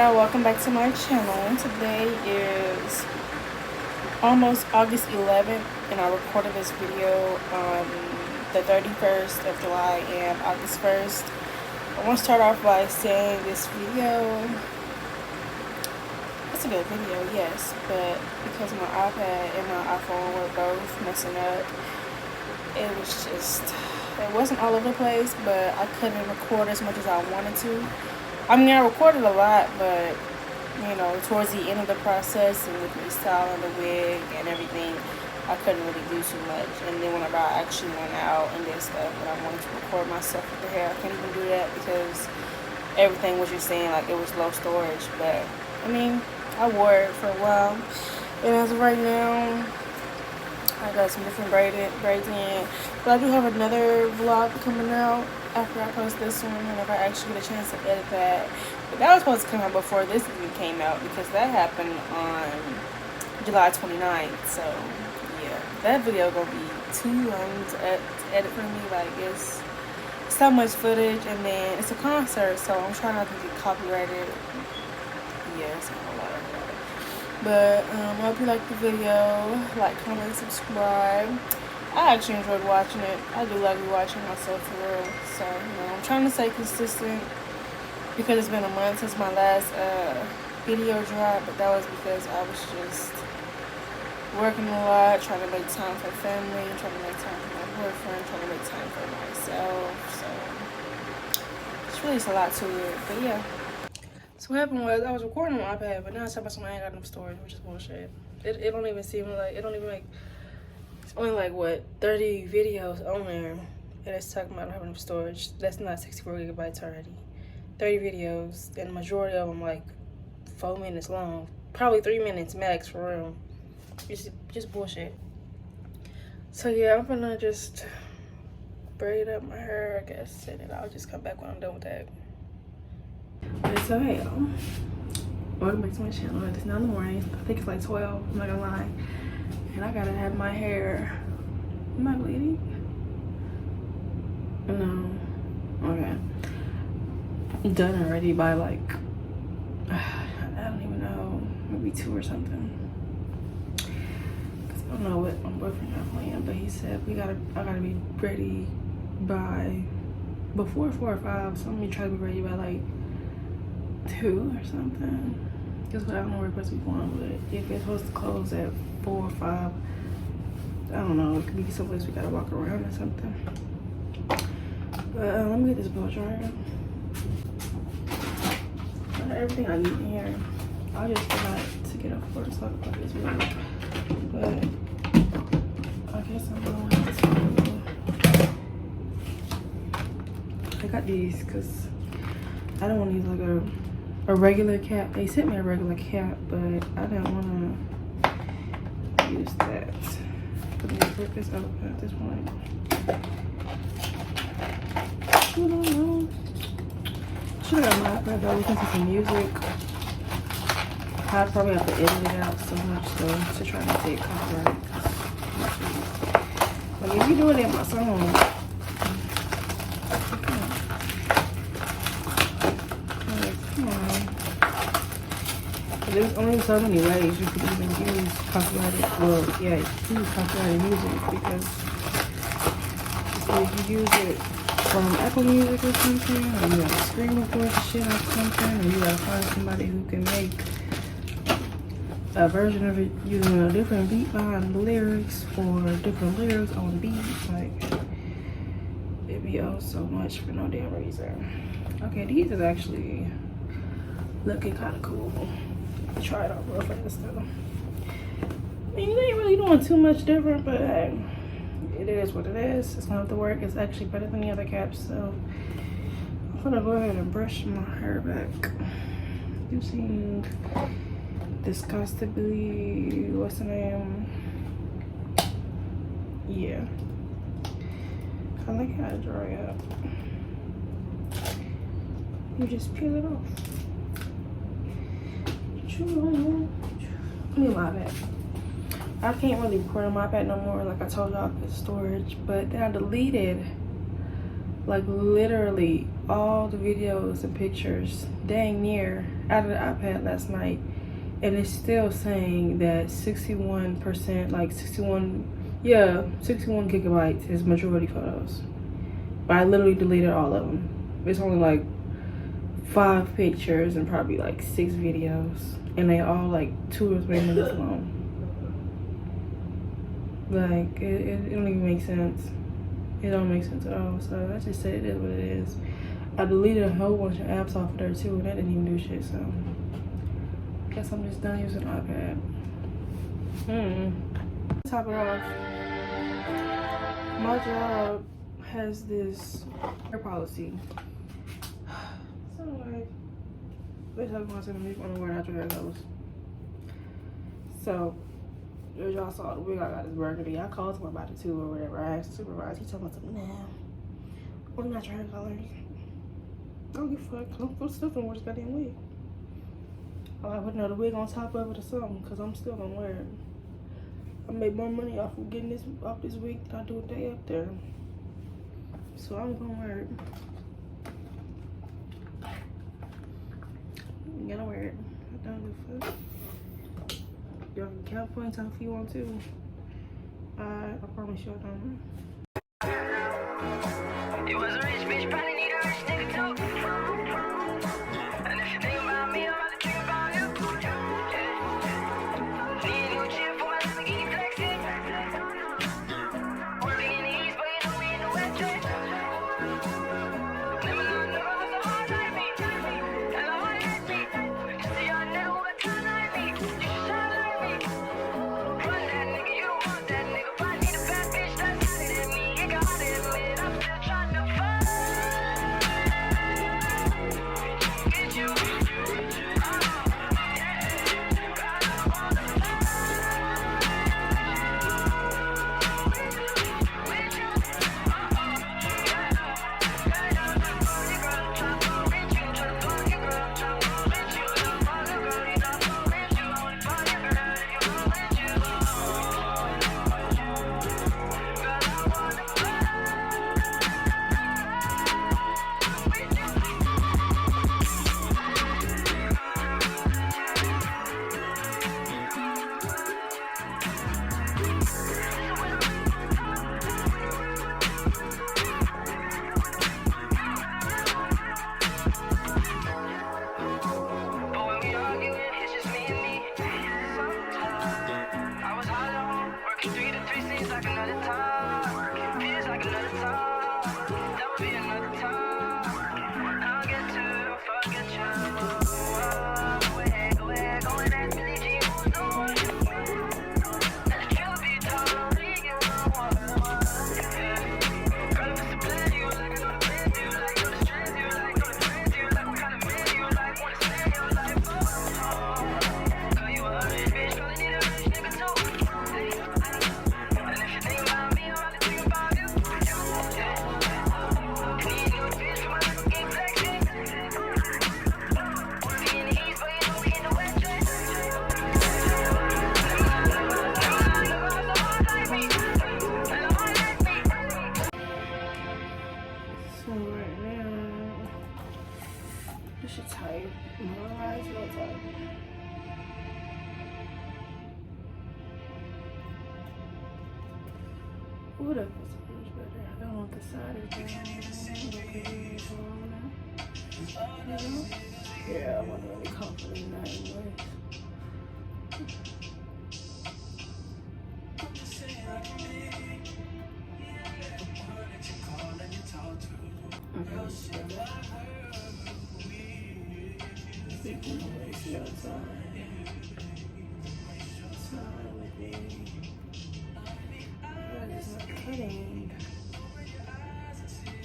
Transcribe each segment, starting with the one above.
y'all, welcome back to my channel. Today is almost August 11th and I recorded this video on the 31st of July and August 1st. I want to start off by saying this video, it's a good video, yes, but because my iPad and my iPhone were both messing up, it wasn't all over the place, but I couldn't record as much as I wanted to. I mean, I recorded a lot, but, you know, towards the end of the process and with me styling the wig and everything, I couldn't really do too much. And then whenever I actually went out and did stuff that I wanted to record myself with the hair, I couldn't even do that because everything was just saying, like, it was low storage. But, I mean, I wore it for a while. And as of right now, I got some different braids in. But I do have another vlog coming out after I post this one, and if I actually get a chance to edit that. But that was supposed to come out before this even came out because that happened on July 29th. So yeah, that video gonna be too long to edit for me. Like, it's so much footage, and then it's a concert, so I'm trying not to get copyrighted. Yeah, it's a whole lot of that. But I hope you like the video. Like, comment, subscribe. I actually enjoyed watching it. I do like watching myself for real. So, you know, I'm trying to stay consistent because it's been a month since my last video dropped, but that was because I was just working a lot, trying to make time for family, trying to make time for my boyfriend, trying to make time for myself. So, it's really just a lot to it. But yeah. So what happened was I was recording on my iPad, but now it's talking about something I ain't got enough storage, which is bullshit. It don't even seem like, it don't even make, it's only like, what, 30 videos on there, and it's talking about I don't have enough storage. That's not 64 gigabytes already. 30 videos, and the majority of them like 4 minutes long. Probably 3 minutes max, for real. It's just bullshit. So yeah, I'm gonna just braid up my hair, I guess, and then I'll just come back when I'm done with that. But so hey y'all, welcome back to my channel. It's now in the morning. I think it's like 12, I'm not gonna lie. And I gotta have my hair, am I bleeding? No, okay. Done already by like, I don't even know, maybe 2 or something. Cause I don't know what my boyfriend got planned, but he said I gotta be ready before 4 or 5. So I'm gonna try to be ready by like 2 or something. Because I don't know where we're supposed to be going, but if it's supposed to close at 4 or 5, I don't know, it could be someplace we gotta walk around or something. But let me get this blow dryer. I got everything I need in here. I just forgot to get a 4 o'clock about this video. But I guess I'm going to, I got these because I don't want to use like a regular cap. They sent me a regular cap, but I didn't want to use that. Let me flip this open at this point. I don't know. Should have got my iPad though, listen to some music. I probably have to edit it out so much though to try to take copyright. Like, if you do it in my song, there's only so many ways you could even use copyrighted, well, yeah, use copyrighted music, because if you use it from Apple Music or something, or you gotta screen record the shit off something, or you gotta find somebody who can make a version of it using a different beat behind the lyrics, or different lyrics on the beat, like, it'd be oh so much for no damn reason. Okay, these is actually looking kind of cool. Try it out real fast though. I mean, they ain't really doing too much different, but hey, it is what it is. It's gonna have to work. It's actually better than the other caps, so I'm gonna go ahead and brush my hair back. You seem disgustingly, what's the name? Yeah. I like how it dry up. You just peel it off. Let me my iPad. I can't really record on my iPad no more, like I told y'all, the storage. But then I deleted, like, literally all the videos and pictures, dang near, out of the iPad last night, and it's still saying that 61%, like 61 gigabytes is majority photos. But I literally deleted all of them. It's only like 5 pictures and probably like 6 videos, and they all like 2 or 3 minutes long. Like it don't even make sense. It don't make sense at all. So I just said it is what it is. I deleted a whole bunch of apps off of there too, and that didn't even do shit. So I guess I'm just done using iPad. Top it off. My job has this hair policy. So like, they talking about sending me on the wear natural hair goes. So as y'all saw the wig I got is burgundy. I called him about it too or whatever. I asked the supervisor. He told me something. Nah, what natural hair colors? I don't give a fuck. I'm still gonna wear this goddamn wig. I like put another wig on top of it or something, cause I'm still gonna wear it. I made more money off of getting this off this wig than I do a day up there. So I'm gonna wear it. I'm gonna wear it. I don't give a fuck. Y'all can count points off if you want to. I promise you I don't. It was a rich bitch, probably need a rich nigga too. And if you think about me, I'm about to think about you. Need no chill for my Lamborghini flexing. Working in the east, but you know we in the west. Never know was a hard like me. And I want to me. See y'all nigga who got time like me. You should shine like me. Run that nigga, you don't want that nigga. But I need a bad bitch that's hotter than me. You got it, admit I'm still trying to fight. Get you. Ooh, that feels so much better. I don't want the side of it. Yeah, I wasn't really confident in that anyway.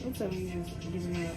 What's up, you just giving me up?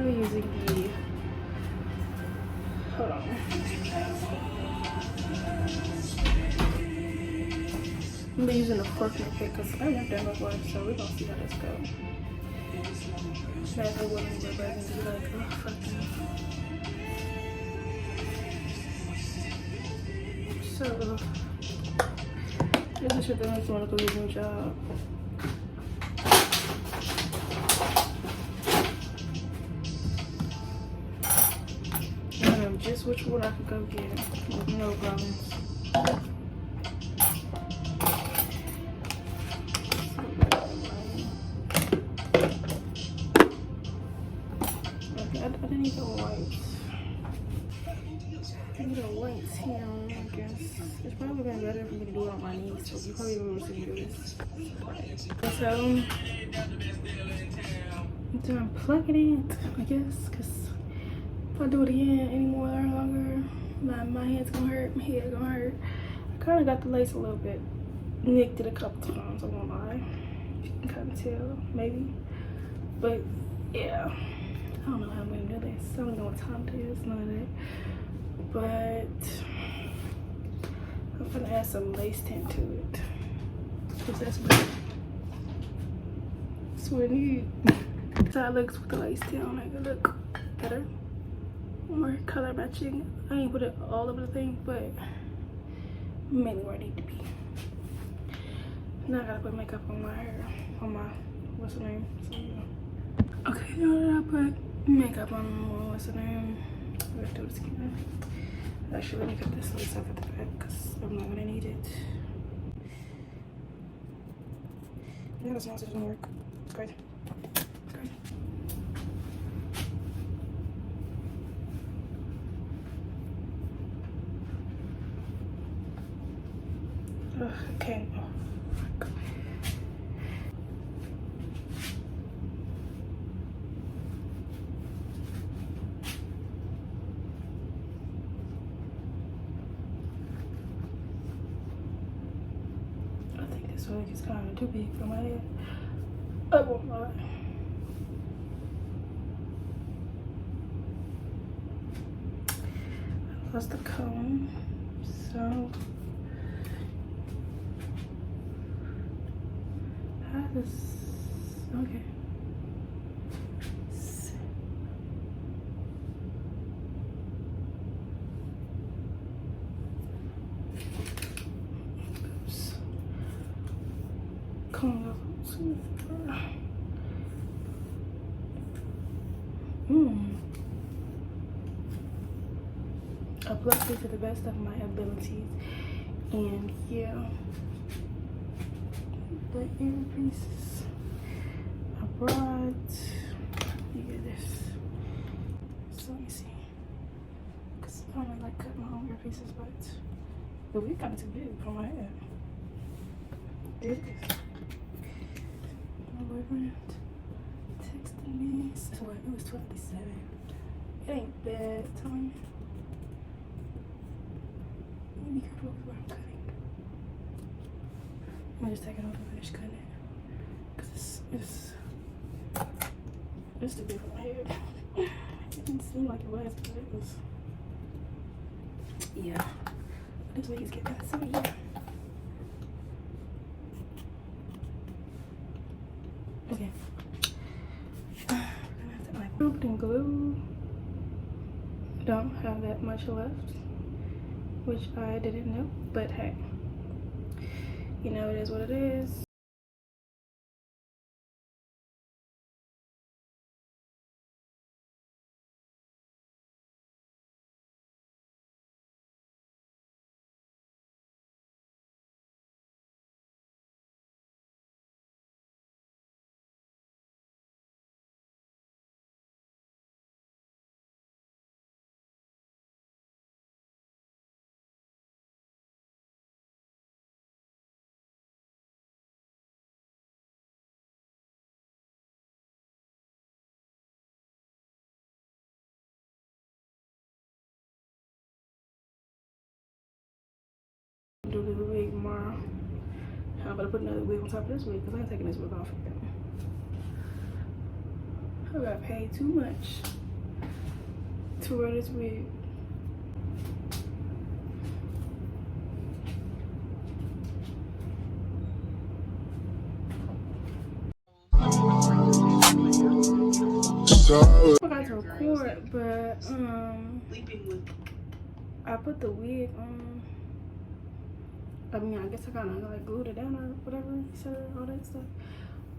be using the, hold on. I'm gonna be using the coconut pick because I've never done before, so we're gonna see how this goes. That's a woman with buttons be like, oh fucking. So this is shit that makes me want to go get a new job. I know just which one I can go get with no problems. I didn't need the whites. I need a white tan, I guess. It's probably been better for me to do it on my knees, so you probably will see me do this. So, I'm done plugging it, I guess, because if I do it again any more longer, my head's gonna hurt, my head gonna hurt. I kind of got the lace a little bit, nicked it a couple times, I won't lie. You can kind of tell, maybe. But, yeah. I don't know how I'm gonna do this. I don't know what time it is, none of that. But I'm gonna add some lace tint to it. Cause that's what I need. That's how it looks with the lace tint on it. It look better. More color matching. I ain't put it all over the thing, but mainly where I need to be. Now I gotta put makeup on my hair. On my, what's the name? So, you know. Okay, now that I put makeup on, what's the name? I'm gonna do this again. Actually, let me cut this lace off at the back because I'm not gonna need it. Yeah, this nonsense doesn't work. It's great. It's great. Okay. Oh, fuck. This wig is kind of too big for my head. I won't lie. I lost the comb, so how does, okay. I plucked it to the best of my abilities, and yeah, the earpieces I brought. Yeah, this. So let me see, cause I don't really like cutting my own earpieces, but the wig got too big for my head. It is. My boyfriend texted me. So it was 12:57. It ain't bad. Tell me. Be careful with what I'm cutting. I'm just taking off and finish cutting it. Cause it's too big for my head. It didn't seem like it was, but it was. Yeah. This wig is getting so yeah. Okay. We're gonna have to like group and glue. Don't have that much left, which I didn't know, but hey, you know, it is what it is. Do the wig tomorrow. I'm gonna put another wig on top of this wig because I ain't taking this wig off again. I got paid too much to wear this wig. I forgot to record, but I put the wig on. I mean, I guess I kind of like glued it down or whatever you said, all that stuff.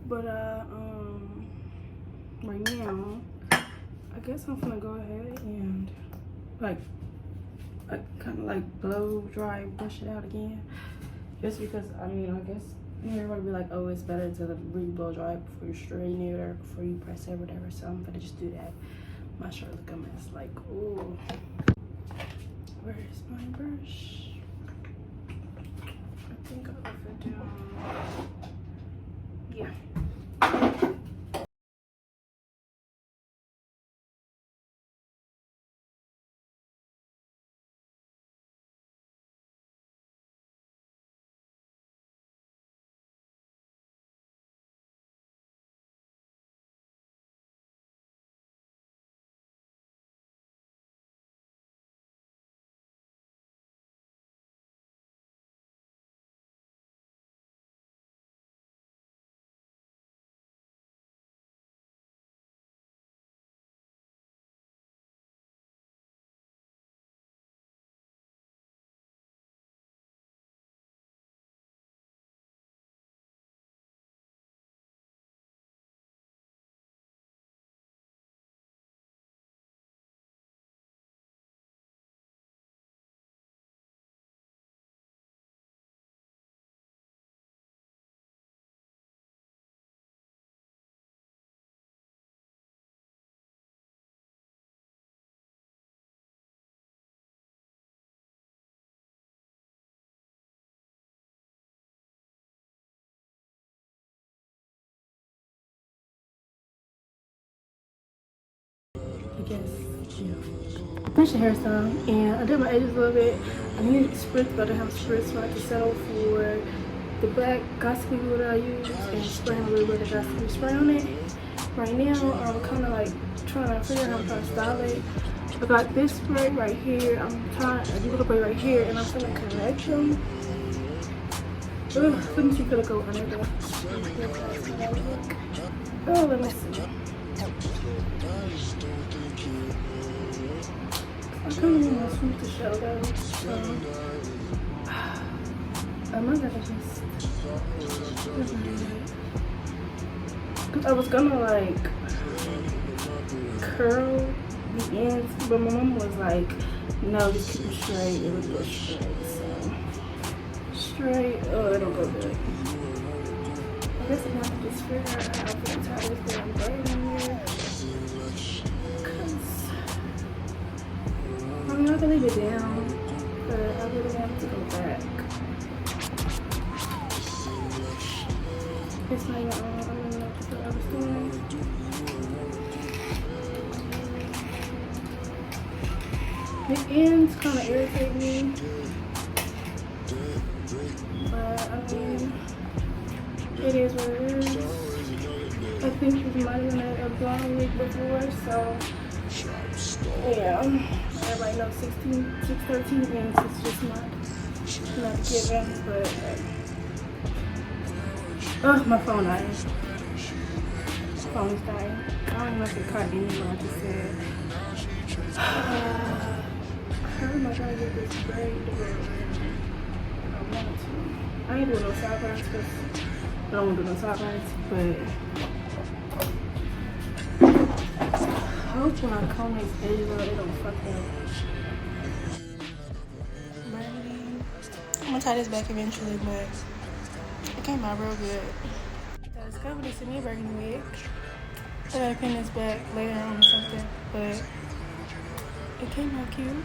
But right now, I guess I'm gonna go ahead and like kind of like blow dry, brush it out again. Just because I mean, I guess everybody be like, oh, it's better to really blow dry before you straighten it or before you press it or whatever. So I'm gonna just do that. My shirt look a mess. Like, ooh, where's my brush? I think I'll put it down. Yeah. I guess, yeah. Finished the hairstyle and I did my edges a little bit. I needed spritz, but I didn't have spritz, so I had to settle for the black gossipy glue that I use and spray a little bit of gossipy spray on it. Right now, I'm kind of like trying to figure out how I'm trying to style it. I got this spray right here. I'm trying a little bit right here, and I'm trying to connect them. Ugh, let me see if it'll go under there. Oh, let me see. I kind of want to sweep the shell though, so I might have to just because I was gonna like curl the ends, but my mom was like, no, just keep them straight. It would go straight, so straight. Oh, it'll go good. I guess I'm gonna have to just figure out how to tie this damn braid in here. I'm not gonna leave it down, but I really have to go back. It's not even on. I don't know what I was doing. The ends kind of irritate me, but I mean, it is what it is. I think this might have been a blonde wig before, so yeah. Everybody knows 13 ends is just not given, but oh, my phone dying. My phone's dying. I don't even know if it caught anyone. I just said how am I gonna get this braid to where I want to? I ain't doing no sideburns because I don't want to do no sideburns, but I hope when I comb these edges out, they don't fuck up. I'm gonna tie this back eventually, but it came out real good. I discovered this in me burgundy wig. I gotta pin this back later on or something, but it came out cute.